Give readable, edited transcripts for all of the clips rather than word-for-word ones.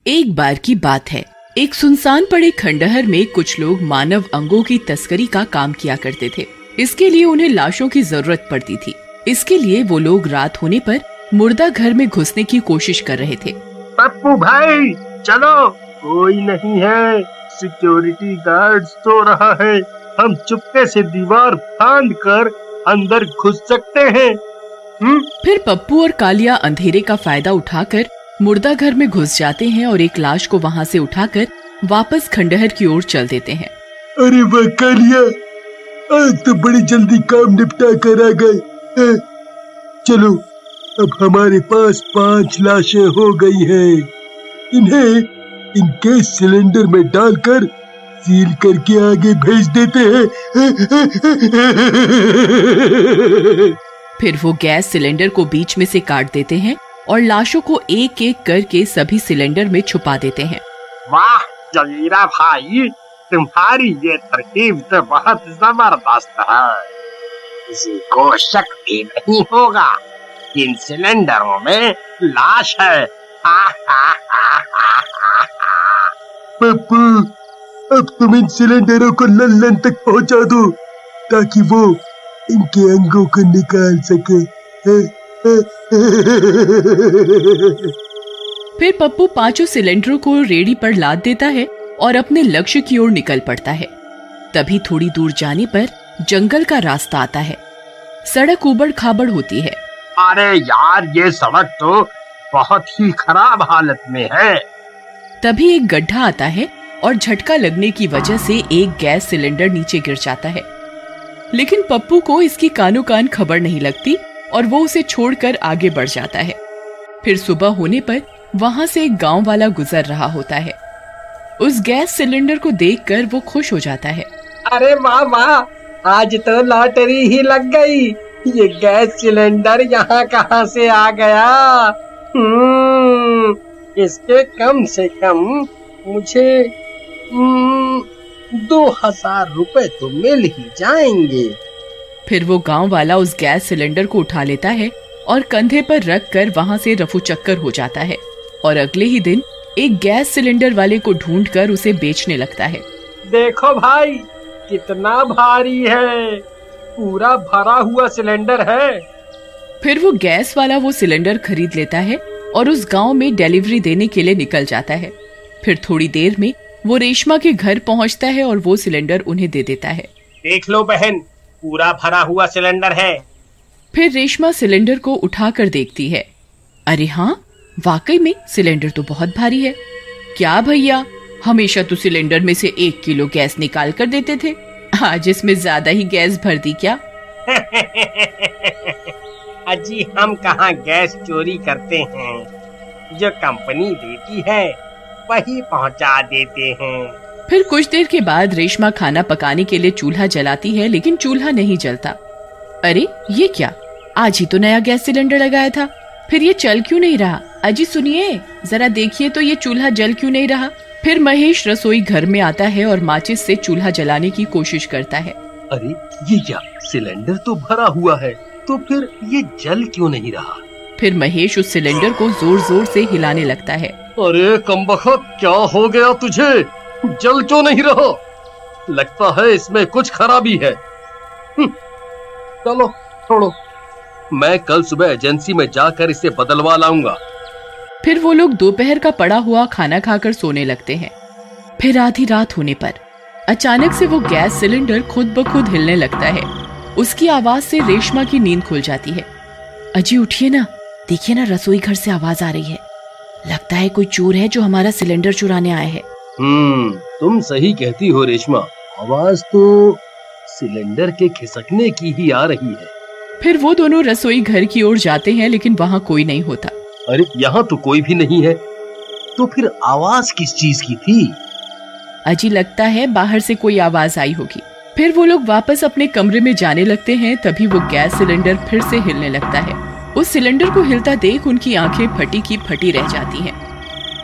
एक बार की बात है, एक सुनसान पड़े खंडहर में कुछ लोग मानव अंगों की तस्करी का काम किया करते थे। इसके लिए उन्हें लाशों की जरूरत पड़ती थी। इसके लिए वो लोग रात होने पर मुर्दा घर में घुसने की कोशिश कर रहे थे। पप्पू भाई चलो, कोई नहीं है, सिक्योरिटी गार्ड सो रहा है, हम चुपके से दीवार फांद कर अंदर घुस सकते हैं। फिर पप्पू और कालिया अंधेरे का फायदा उठाकर मुर्दा घर में घुस जाते हैं और एक लाश को वहाँ से उठाकर वापस खंडहर की ओर चल देते हैं। अरे वाह कालिया, आज तो बड़ी जल्दी काम निपटा कर आ गए। चलो, अब हमारे पास 5 लाशें हो गई हैं। इन्हें इन गैस सिलेंडर में डालकर सील करके आगे भेज देते हैं। फिर वो गैस सिलेंडर को बीच में से काट देते हैं और लाशों को एक एक करके सभी सिलेंडर में छुपा देते हैं। वाह जगीरा भाई, तुम्हारी ये तरकीब तो बहुत जबरदस्त है। किसी को शक भी नहीं होगा, इन सिलेंडरों में लाश है। पप्पू, अब तुम इन सिलेंडरों को लंदन तक पहुंचा दो ताकि वो इनके अंगों को निकाल सके। फिर पप्पू 5 सिलेंडरों को रेडी पर लाद देता है और अपने लक्ष्य की ओर निकल पड़ता है। तभी थोड़ी दूर जाने पर जंगल का रास्ता आता है। सड़क उबड़ खाबड़ होती है। अरे यार, ये सड़क तो बहुत ही खराब हालत में है। तभी एक गड्ढा आता है और झटका लगने की वजह से एक गैस सिलेंडर नीचे गिर जाता है। लेकिन पप्पू को इसकी कानो कान खबर नहीं लगती और वो उसे छोड़कर आगे बढ़ जाता है। फिर सुबह होने पर वहाँ से एक गांव वाला गुजर रहा होता है। उस गैस सिलेंडर को देखकर वो खुश हो जाता है। अरे वाह वाह, आज तो लॉटरी ही लग गई। ये गैस सिलेंडर यहाँ कहाँ से आ गया? इसके कम से कम मुझे 2000 रुपए तो मिल ही जाएंगे। फिर वो गांव वाला उस गैस सिलेंडर को उठा लेता है और कंधे पर रख कर वहाँ से रफू चक्कर हो जाता है और अगले ही दिन एक गैस सिलेंडर वाले को ढूंढकर उसे बेचने लगता है। देखो भाई, कितना भारी है, पूरा भरा हुआ सिलेंडर है। फिर वो गैस वाला वो सिलेंडर खरीद लेता है और उस गांव में डिलीवरी देने के लिए निकल जाता है। फिर थोड़ी देर में वो रेशमा के घर पहुंचता है और वो सिलेंडर उन्हें दे देता है। देख लो बहन, पूरा भरा हुआ सिलेंडर है। फिर रेशमा सिलेंडर को उठाकर देखती है। अरे हाँ, वाकई में सिलेंडर तो बहुत भारी है। क्या भैया, हमेशा तो सिलेंडर में से 1 किलो गैस निकाल कर देते थे, आज इसमें ज्यादा ही गैस भर दी क्या? अजी, हम कहाँ गैस चोरी करते हैं, जो कंपनी देती है वही पहुँचा देते हैं। फिर कुछ देर के बाद रेशमा खाना पकाने के लिए चूल्हा जलाती है, लेकिन चूल्हा नहीं जलता। अरे ये क्या, आज ही तो नया गैस सिलेंडर लगाया था, फिर ये चल क्यों नहीं रहा? अजी सुनिए, जरा देखिए तो ये चूल्हा जल क्यों नहीं रहा? फिर महेश रसोई घर में आता है और माचिस से चूल्हा जलाने की कोशिश करता है। अरे ये क्या, सिलेंडर तो भरा हुआ है, तो फिर ये जल क्यों नहीं रहा? फिर महेश उस सिलेंडर को जोर जोर से हिलाने लगता है। अरे कमबख्त, क्या हो गया तुझे? जल क्यों नहीं रहा? लगता है इसमें कुछ खराबी है। चलो छोड़ो, मैं कल सुबह एजेंसी में जाकर इसे बदलवा लाऊंगा। फिर वो लोग दोपहर का पड़ा हुआ खाना खाकर सोने लगते हैं। फिर आधी रात होने पर अचानक से वो गैस सिलेंडर खुद ब खुद हिलने लगता है। उसकी आवाज से रेशमा की नींद खुल जाती है। अजी उठिए ना, देखिए ना, रसोई घर से आवाज आ रही है। लगता है कोई चोर है जो हमारा सिलेंडर चुराने आए हैं। तुम सही कहती हो रेशमा, आवाज तो सिलेंडर के खिसकने की ही आ रही है। फिर वो दोनों रसोई घर की ओर जाते हैं, लेकिन वहाँ कोई नहीं होता। अरे यहाँ तो कोई भी नहीं है, तो फिर आवाज किस चीज की थी? अजी लगता है बाहर से कोई आवाज आई होगी। फिर वो लोग वापस अपने कमरे में जाने लगते हैं। तभी वो गैस सिलेंडर फिर से हिलने लगता है। उस सिलेंडर को हिलता देख उनकी आंखें फटी की फटी रह जाती हैं।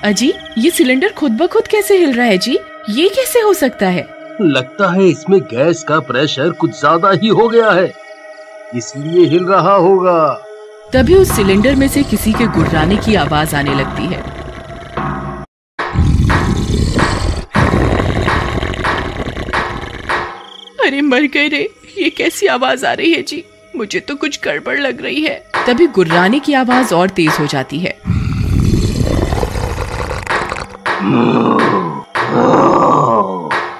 अजी, ये सिलेंडर खुद ब खुद कैसे हिल रहा है जी? ये कैसे हो सकता है? लगता है इसमें गैस का प्रेशर कुछ ज्यादा ही हो गया है, इसलिए हिल रहा होगा। तभी उस सिलेंडर में से किसी के गुर्राने की आवाज आने लगती है। अरे मर गए रे, ये कैसी आवाज आ रही है जी, मुझे तो कुछ गड़बड़ लग रही है। तभी गुर्राने की आवाज और तेज हो जाती है।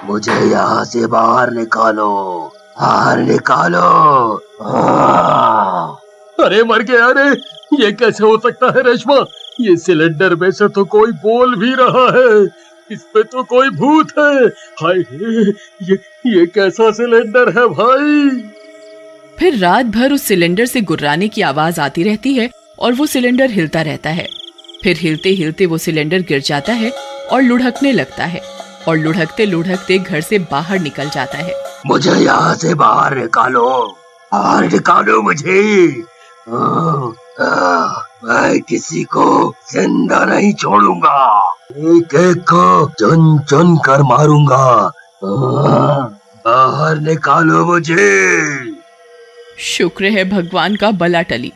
मुझे यहाँ से बाहर निकालो, बाहर निकालो। अरे मर गया रे, ये कैसे हो सकता है रेशमा? ये सिलेंडर में से तो कोई बोल भी रहा है, इसमें तो कोई भूत है। हाय ये कैसा सिलेंडर है भाई? फिर रात भर उस सिलेंडर से गुर्राने की आवाज आती रहती है और वो सिलेंडर हिलता रहता है। फिर हिलते हिलते वो सिलेंडर गिर जाता है और लुढ़कने लगता है और लुढ़कते लुढ़कते घर से बाहर निकल जाता है। मुझे यहाँ से बाहर निकालो, बाहर निकालो मुझे। मैं किसी को जिंदा नहीं छोड़ूंगा, एक एक को चुन चुन कर मारूंगा। बाहर निकालो मुझे। शुक्र है भगवान का बला टली।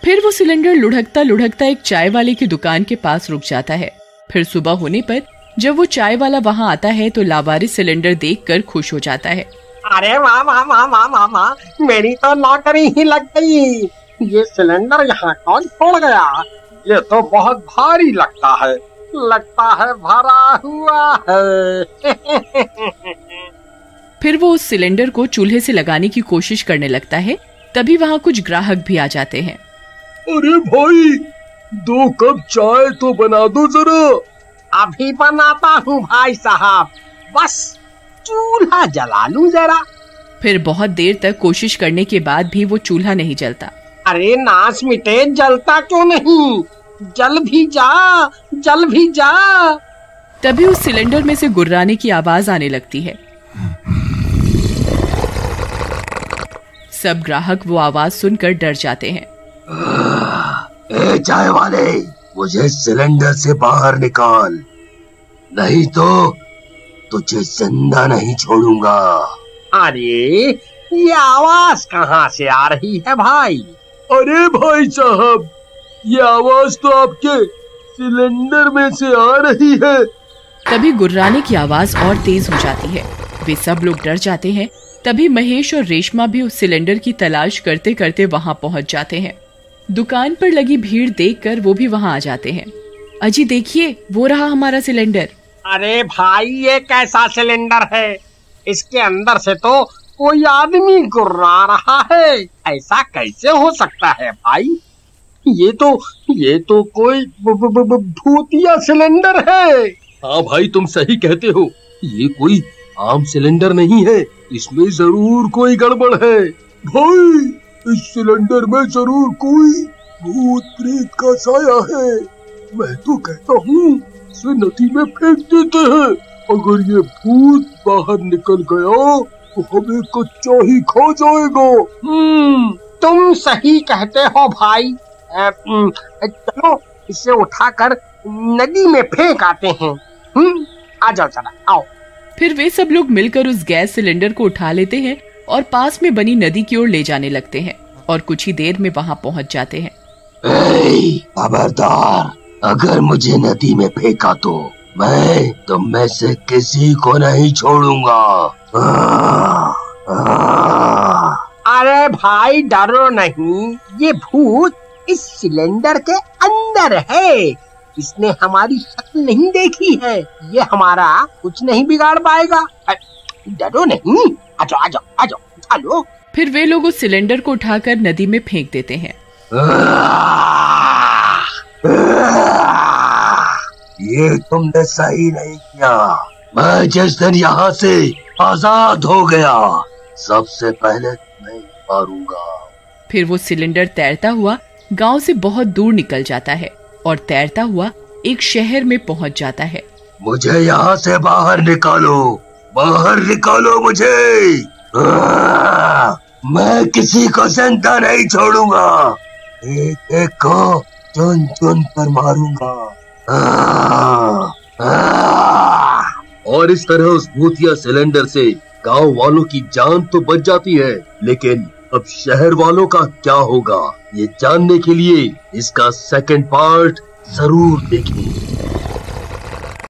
फिर वो सिलेंडर लुढ़कता लुढ़कता एक चाय वाले की दुकान के पास रुक जाता है। फिर सुबह होने पर जब वो चाय वाला वहाँ आता है तो लावारिस सिलेंडर देखकर खुश हो जाता है। अरे वाह वाह वाह वाह वाह वाह, मेरी तो लॉटरी ही लग गई। ये सिलेंडर यहाँ कौन छोड़ गया? ये तो बहुत भारी लगता है भरा हुआ है। फिर वो उस सिलेंडर को चूल्हे से लगाने की कोशिश करने लगता है। तभी वहाँ कुछ ग्राहक भी आ जाते हैं। अरे भाई, 2 कप चाय तो बना दो जरा। अभी बनाता हूँ भाई साहब, बस चूल्हा जला लूं जरा। फिर बहुत देर तक कोशिश करने के बाद भी वो चूल्हा नहीं जलता। अरे नाश मिटे, जलता क्यों नहीं? जल भी जा। तभी उस सिलेंडर में से गुर्राने की आवाज आने लगती है। सब ग्राहक वो आवाज सुनकर डर जाते हैं। ए चाय वाले, मुझे सिलेंडर से बाहर निकाल, नहीं तो तुझे जिंदा नहीं छोड़ूंगा। अरे ये आवाज कहाँ से आ रही है भाई? अरे भाई साहब, ये आवाज तो आपके सिलेंडर में से आ रही है। तभी गुर्राने की आवाज और तेज हो जाती है। वे सब लोग डर जाते हैं। तभी महेश और रेशमा भी उस सिलेंडर की तलाश करते करते वहाँ पहुँच जाते हैं। दुकान पर लगी भीड़ देखकर वो भी वहाँ आ जाते हैं। अजी देखिए, वो रहा हमारा सिलेंडर। अरे भाई, ये कैसा सिलेंडर है? इसके अंदर से तो कोई आदमी गुर्रा रहा है। ऐसा कैसे हो सकता है भाई? ये तो कोई भूतिया सिलेंडर है। हाँ भाई, तुम सही कहते हो, ये कोई आम सिलेंडर नहीं है, इसमें जरूर कोई गड़बड़ है। भाई, इस सिलेंडर में जरूर कोई भूत प्रेत का साया है। मैं तो कहता हूँ इसे नदी में फेंक देते हैं। अगर ये भूत बाहर निकल गया तो हमें कच्चा ही खा जाएगा। तुम सही कहते हो भाई। चलो इसे उठाकर नदी में फेंक आते हैं। आ जाओ, चला आओ। फिर वे सब लोग मिलकर उस गैस सिलेंडर को उठा लेते हैं और पास में बनी नदी की ओर ले जाने लगते हैं और कुछ ही देर में वहाँ पहुँच जाते हैं। खबरदार, अगर मुझे नदी में फेंका तो मैं तुम में से किसी को नहीं छोड़ूंगा। अरे भाई डरो नहीं, ये भूत इस सिलेंडर के अंदर है। इसने हमारी शक्ल नहीं देखी है, ये हमारा कुछ नहीं बिगाड़ पाएगा। डरो नहीं, आजाओ, चलो। फिर वे लोग उस सिलेंडर को उठाकर नदी में फेंक देते हैं। ये तुमने सही नहीं किया। मैं जिस दिन यहाँ से आजाद हो गया, सबसे पहले तुम्हें मारूंगा। फिर वो सिलेंडर तैरता हुआ गांव से बहुत दूर निकल जाता है और तैरता हुआ एक शहर में पहुंच जाता है। मुझे यहाँ से बाहर निकालो मुझे। मैं किसी को जिंदा नहीं छोड़ूंगा, एक एक को चुन चुन कर मारूंगा। और इस तरह उस भूतिया सिलेंडर से गांव वालों की जान तो बच जाती है, लेकिन अब शहर वालों का क्या होगा, ये जानने के लिए इसका सेकंड पार्ट जरूर देखें।